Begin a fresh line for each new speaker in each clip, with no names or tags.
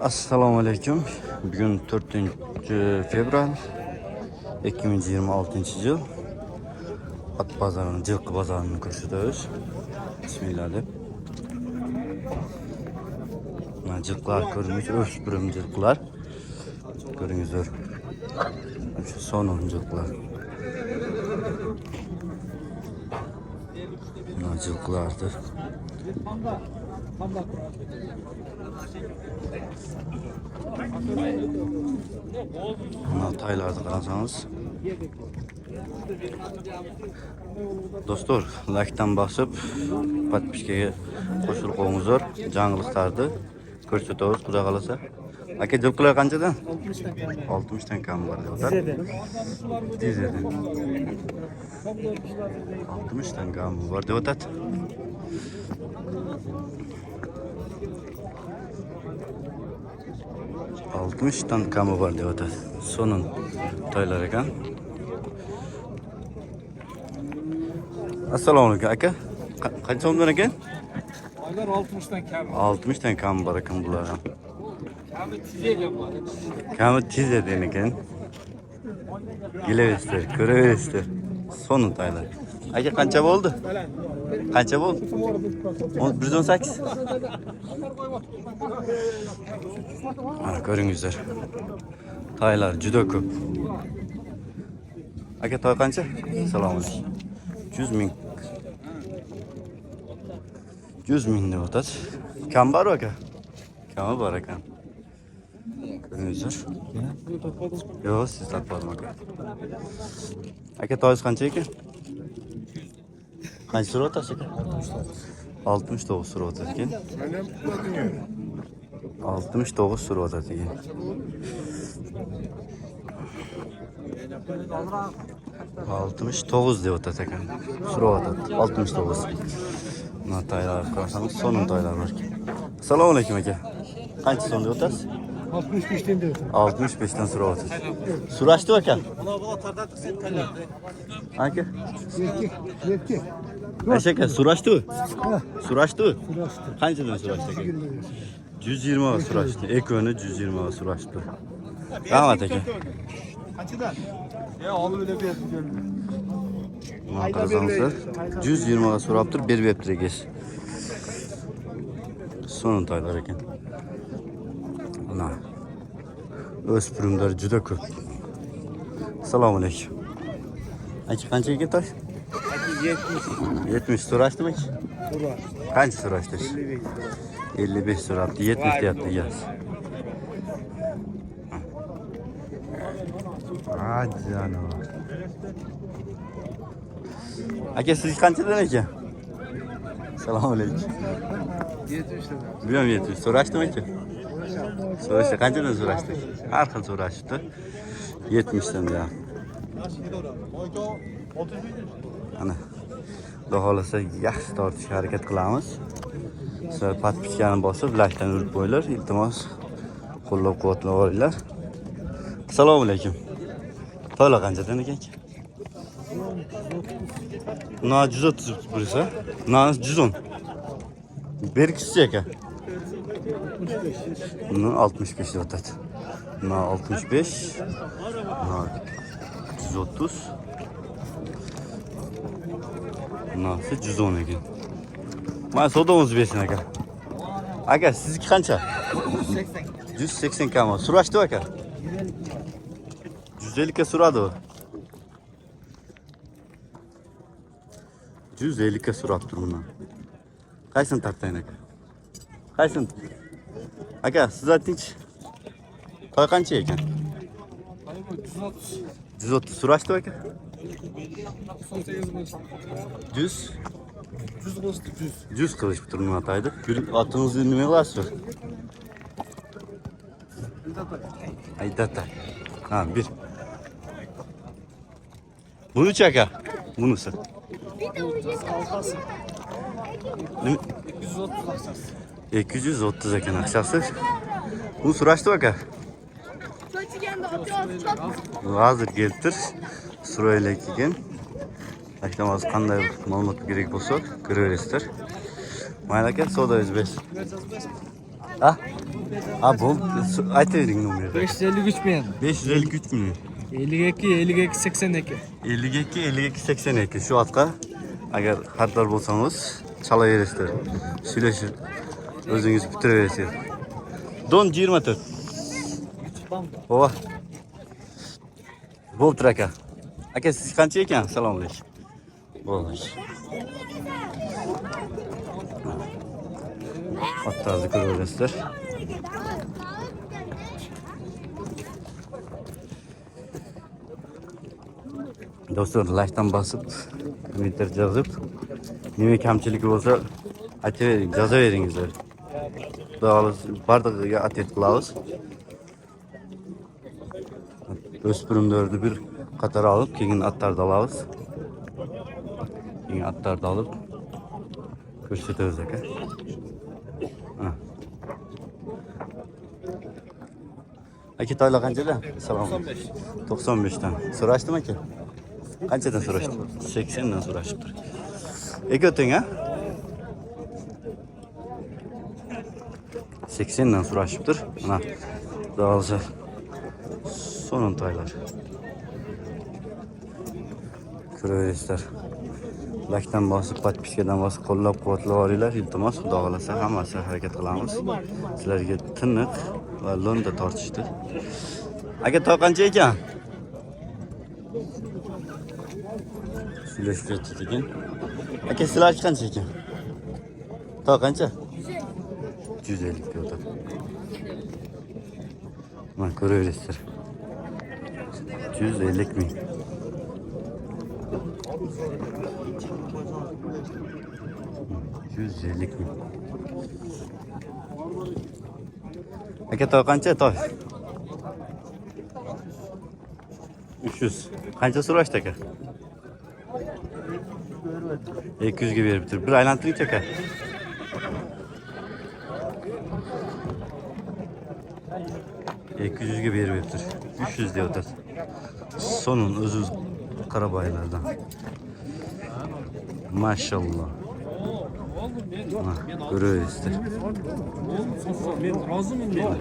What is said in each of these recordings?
Assalomu alaykum. Bugun 4-fevral 2026-yil. At bozorini, Jilqi bozorini ko'rsatamiz. Bismillah deb. Mana jilqilar ko'ringiz, o'spirim jilqilar. Ko'ringizlar. Shu sonun jilqilar. Mana jilqilardir. Mana taylarni qarasangiz. Do'stlar, like'dan bosib, podpiskaga qo'shilib qo'yingizlar. Jang'liqlarni ko'rsatamiz, xudo xolasa. Aka, jilqilar qanchadan? 60 dan kam bor deyapti. Dizedan. 60 dan kam bor deyapti. Altmıştan kamı var deyapti. Sonun toylar ekan. Assalomu alaykum aka. Qancha so'mdan ekan?
Oylar 60'dan kam.
60 dan kam bor ekan bular.
Kami tizegen var.
Kami tizeden ekan. Kelaverishdir, ko'raverishdir. Sonun toylar. Aka qancha bo'ldi? Qancha bo'ldi? 118. Mana ko'ringizlar. Toylar juda ko'p. Aka, toy qancha? Assalomu alaykum. 100 ming. 100 ming deb o'tadi. Kam bor aka? Kami bor ekan. Ko'ringizlar. Yo'q, siz topmadim aka. Aka, toyingiz qancha ekan? Qancha so'rayapsiz aka? 69 so'rayapti ekan. 69 so'rayapti ekan. 69 deb o'tadi ekan. So'rayapti 69. Mana toylar qarasangiz, sonun toylar bor ekan. Assalomu alaykum aka. Qancha so'm deb o'tasiz?
65 dan deyapti.
65 dan so'rayapsiz. So'rashdi aka? Aka?
Erkek.
Aka, so'rashdimi? So'rashdimi? Qanchadan so'rashdi aka? 120 ga so'rashdi. Ekoni 120 ga so'rashdi. Rahmat aka.
Qanchadan? Ya, olib öyle bir
Mana qarasangiz, 120 ga so'rab turib, berib beribdi ekan. Sonun toylar ekan. Mana o'spirimlar juda ko'p. Assalomu alaykum. Aka, qancha ekan toy? 70 so'rashdimi? Qancha so'rashdi? 55 so'rabdi, 70 deyapti egasi. Ajana. Aka, siz qanchadan ekan? Assalomu alaykum.
70 dan.
Bu ham 70 so'rashdimi aka? So'rashdi, qanchadan so'rashdi? Har xil so'rashdi. 70 dan ya. Ana. Xudo xolasa yaxshi tortishga harakat qilamiz. Sizlar podpiskani bosib, like'dan urib qo'yinglar. Iltimos, qo'llab-quvvatlab olinglar. Assalomu alaykum. To'la qanchadan ekan? Na 130 bo'lsa, na 110. Berkisiz aka. Buni 65 deb o'tadi. Na 65. Na 130. Nasi 110 ekan. Mana savdomizni bersin aka. Aka, sizniki qancha? 180 kam. So'rashdi aka. 150 ga so'radi u. 150 ga so'rab turibman. Qaysini tartayin aka? Qaysini? Aka, siz aytingchi. Toy qancha ekan?
130.
130 so'rashdi aka. 100
100 bosdi 100.
100 qilishib turibman toyni. Otingizni nima qilasiz? Aytata. Ha, bir. Bunisi aka. Bunisi.
230 akçası.
230 ekan akchasi. Buni so'rashdi aka. Hozir keltir. So'raylik ekan. Iltimos, qanday ma'lumot kerak bo'lsa, ko'raverasizlar. Mayli aka, savdoyingiz bersin. Ha? Ha bu aytavering nomerni.
553 men.
553 mi?
52 52 82.
52 52 82 shu otga agar xaridor bo'lsangiz chalaverasizlar. Söyleshib o'zingiz bitiraverasiz. Don 24. Ova. Bo'ptir aka. Aka siz qancha ekan? Assalomu alaykum. Bo'ldi. Otlarni ko'raverasizlar. Do'stlar, like'dan bosib, kommentar yozib, nima kamchiligi bo'lsa aytavering, yozaveringizlar. Xudo xohlasa bardig'iga atlet qilamiz. O'spirimlarni bir qator olib, keyin atlarni olamiz. Keyin atlarni olib ko'rsatamiz aka. Aka toylar qanchadan? Assalomu alaykum. 95 dan. So'rashdimi aka? Qanchadan so'rashdi? 80 dan so'rashibdi. Aka o'ting ha? 80 dan so'rashibdir. Mana xudo sonun toylar. Ko'raverasizlar. Like'dan bosib, podpiskadan bosib qo'llab-quvvatlab olinglar. Iltimos, xudo xolasa hammasi harakat qilamiz. Sizlarga tiniq va lo'nda tortishdi. Aka toy qancha ekan? Söyleshib ekan. Aka sizlar qancha ekan? Toy qancha? 150 diyordu. Mana ko'raverasizlar. 150 ming. Aka toy qancha toy? 300. Qancha so'rashdi aka? 200 ga berib turib. Bir aylantiring aka. %200'ge beribdir. 300 diyor da. Sonun özü karabaylardan. Maşallah. Ha, görüyoruzdur.
Men rozimim men.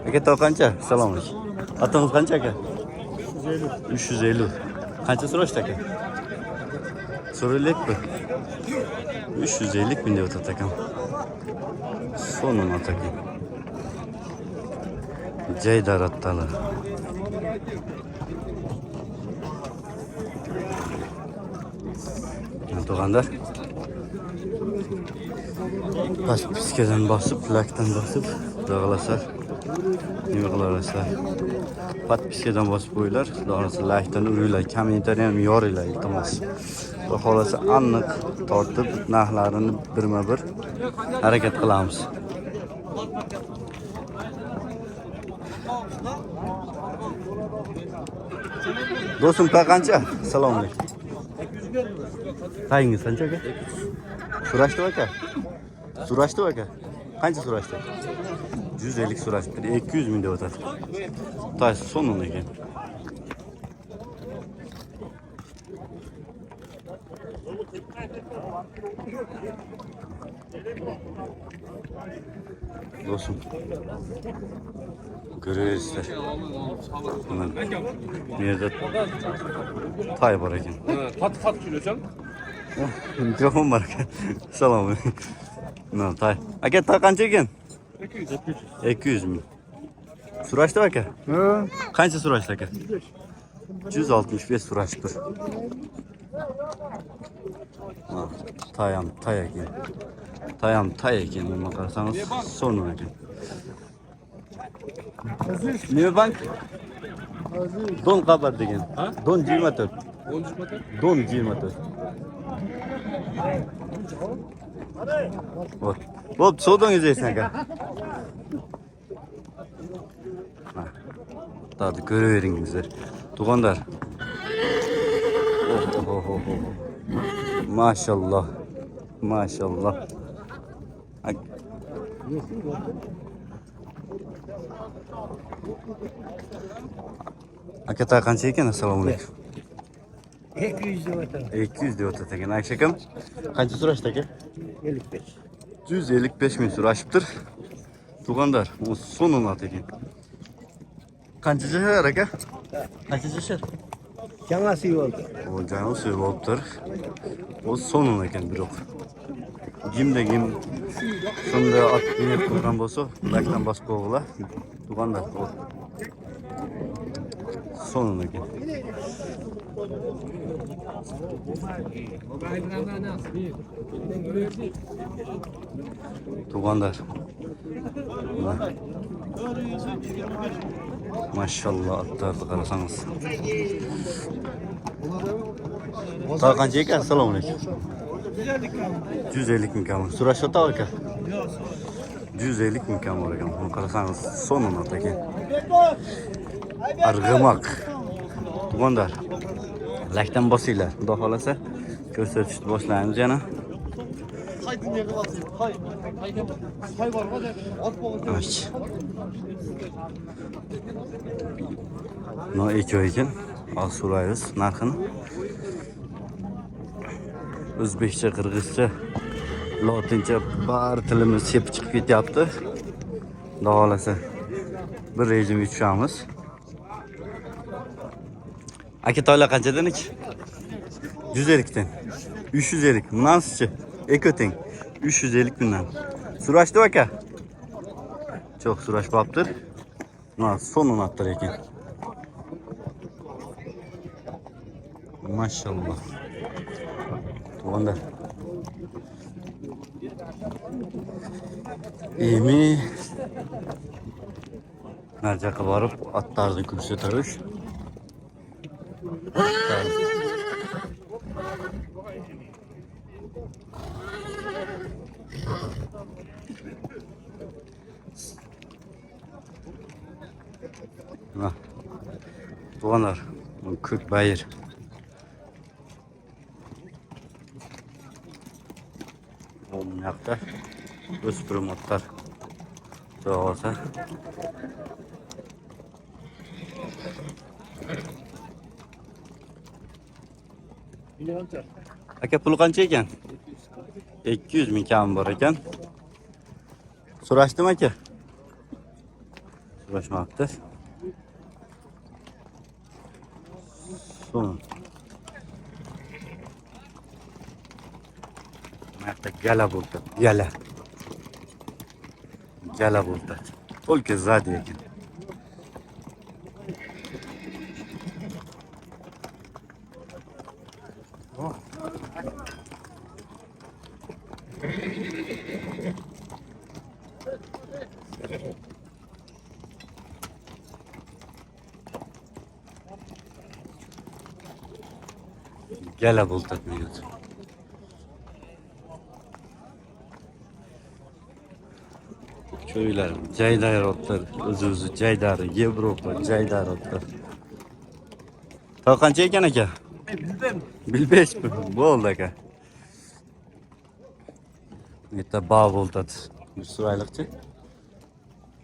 Aka toy qancha? Assalomu alaykum. Atangiz qancha aka? 350. Qancha so'rashdi aka? So'raylik mi? 350 bin diyor Tatakam. Sonuna takayım. Ceydar attalı. Doğanlar. Piskeden basıp, laktan basıp, dağılasar. Nima qilarasizlar? Podpiskadan bosib qo'yinglar. Xudo likedan uringlar, kommentariyam yoringlar iltimos. Xudo xolasa aniq tortib narxlarini birma-bir harakat qilamiz. Do'stim toy qancha? Assalomu alaykum. Tayingiz qancha aka? So'rashdi aka. So'rashdi aka. Qancha so'rashdi? 150 so'rashdi. 200 ming deb o'tadi. Toy sonuna ekan. Do'stim. Görüyorsunuz. Bu yerda toy bor ekan.
Fat kilosan?
Mikrofon var aka. Assalomu alaykum. No, toy. Aka toy qancha ekan? 200 ming. So'rashdi aka? Ha. Qancha so'rashdi aka? 165 so'rashdi. Toyam toy ekan. Toyam toy ekan. Nima qarasangiz sonun ekan. Nima bank? Don xabar degan. Don 24. Don 24. Bo'p, savdongiz esin aka. Hadi ko'raveringizlar. Tug'onlar. Maşallah. Maşallah. Aka toy qancha ekan? Assalomu alaykum.
200 lira atar.
200 diyor tekin. Akşakım. Kaçı suraştaki?
55.
155 bin suraşıptır. Tugandar. O sonuna tekin. Kaçı şehir aka? Kaçı şehir?
Canası iyi oldu.
O canı söylüp oluptur. O sonuna eken bir ok. Gimde gim. Sonunda at binip kurgan bolsa, laktan baskı oğula. Tugandar. O sonuna eken. Tugandar. Maşallah atlardı karasanız. Daha kanca ekan? Selamun aleyküm. 150 bin kamı. Suraşta ta var ki? 150 bin kamı var ekan. Bunu karasanız sonuna tekin. Argımak. Tugandar. Lakdan basıyla. Xudo xolasa ko'rsatishni boshlaymiz yana. No eko ekan. Al so'raymiz narxini. O'zbekcha, qirg'izcha, lotincha bari tilimiz sepib chiqib ketyapti. Xudo xolasa bir rejimga tushamiz. Aka toylar qanchadan ik? 150 dan. 350. Bundanchi? Ekoteng. 350 bundan. Surashdi aka? Çok surashbaptir. Mana sonun atlar ekan. Maşallah. Tugandar. Emi narjaqa borib atlarni ko'rsatarish. Tugandar, ko'k bayir. Bu yoqda o'spirim otlar. Xudo xolasa. Aka pul qancha ekan? 200 ming kam bor ekan. So'rashdimi aka? So'rashmabdi. Son. Marta gala bo'ldi. Gala. Gala bo'ldi. Только сзади ekan. Gala bo'ldi mevzu. Köyler, Caydar otlar, o'zi Caydar, Yevropa, Caydar otlar. Ta qancha ekan aka? Bilbesh mi? Bo'ldi aka. Bitta bog' bo'ldi. Surayliqchi.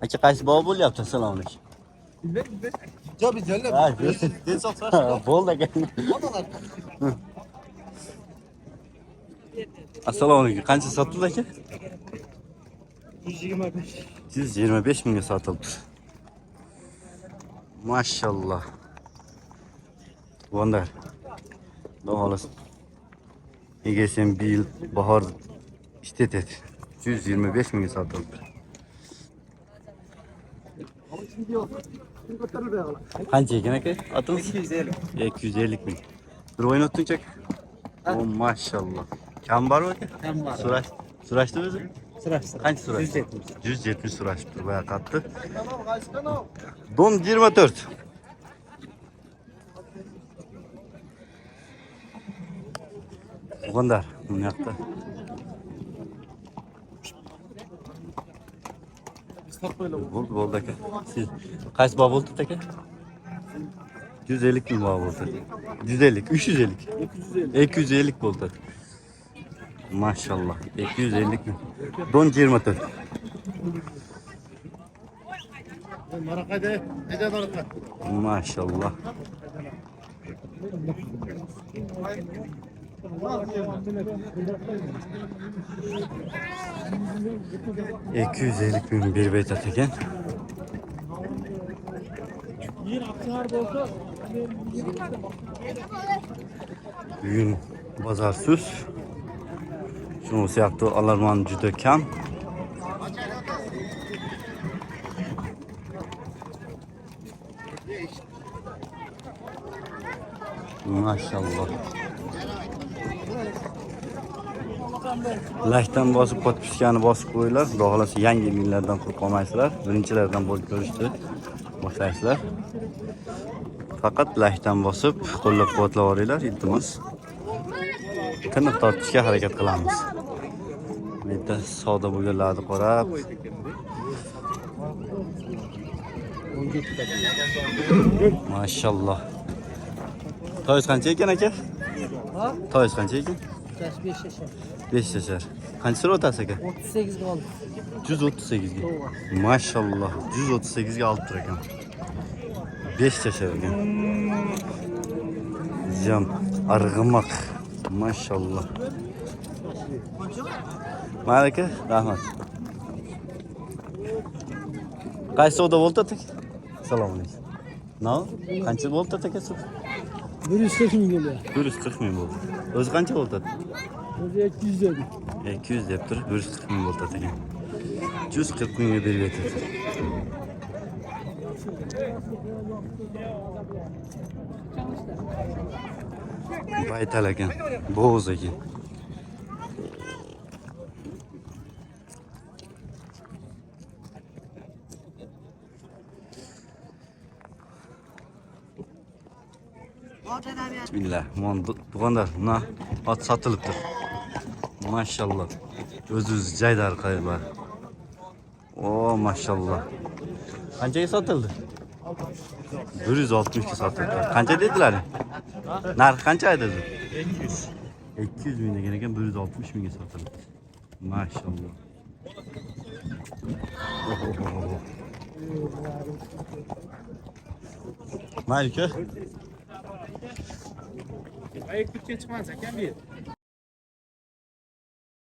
Aka qaysi bog' bo'lyapti? Assalomu alaykum.
Tabii canım.
Ha, bo'ldi aka. Assalomu alaykum. Qancha sotildi aka?
125.
125 mingga sotildi. Maşallah. Tugandar. Xudo xolasa. Egasem bir yil bahor ishlatadi. 125 mingga sotildi. Qancha ekan aka? Atimiz
250.
250 ming. Bir o'ynatdingchi aka? O maşallah. Kam bormi aka?
Kam bor.
Surashdi o'zi?
Sırası.
Qancha surashdi?
170.
170 surashdi. Baya qatdi. Don 24. Tugandar, bu yoqda. Bo'ldi aka. Siz qaysi bog' bo'ldi aka? 150 ming bog' bo'ldi. 150, 350. 250 bo'ldi. Maşallah. 250 ming. Don 24.
Maraka'da neden arka?
Maşallah. $250.000 bir betat ekan. Bugun bozor sus. Shunisi yaptı alarman juda kam. Maşallah. Lashdan bosib podpiskani bosib qo'yinglar. Xudo xolasa yangi minlardan quruq qolmaysizlar. Birinchilardan bo'lib ko'rishni boshlaysizlar. Faqat lashdan bosib qo'llab-quvvatlayveringlar, iltimos. Tiniq tortishga harakat qilamiz. Bu yerda savdo bo'lganlarni qarab. Maşallah. To'yingiz qancha ekan aka?
Ha?
To'yingiz qancha ekan?
5 yaşar.
5 yashar. Qancha so'ra o'tasiz aka?
38 kaldı.
138 ga. Maşallah. 138 ga olib tur ekan. 5 yashar ekan. Jam arg'imoq. Maşallah. Malaka, rahmat. Qaysi savdo bo'ldi aka? Assalomu alaykum. No? Qancha bo'ldi aka siz?
140 bin geliyor.
140.000 bo'ldi. O'zi qancha bo'ldi?
Öyle 200 dedi.
200 deb turib 140.000 bo'ldi ekan. 140.000 ga berib ketdi. Baytal ekan, bo'g'iz ekan. Bismillah. Tug'anlar, mana ot sotilibdi. Maşallah. O'z-o'z jaydar qaylar. O maşallah. Qanchaga sotildi? 160 ga sotildi. Qancha dedilar? Narx qancha dedi? 200. 200 ming degan ekan, 160 mingga sotildi. Maşallah. Malika.
Ayak bütçe çıkmaz hakem bir.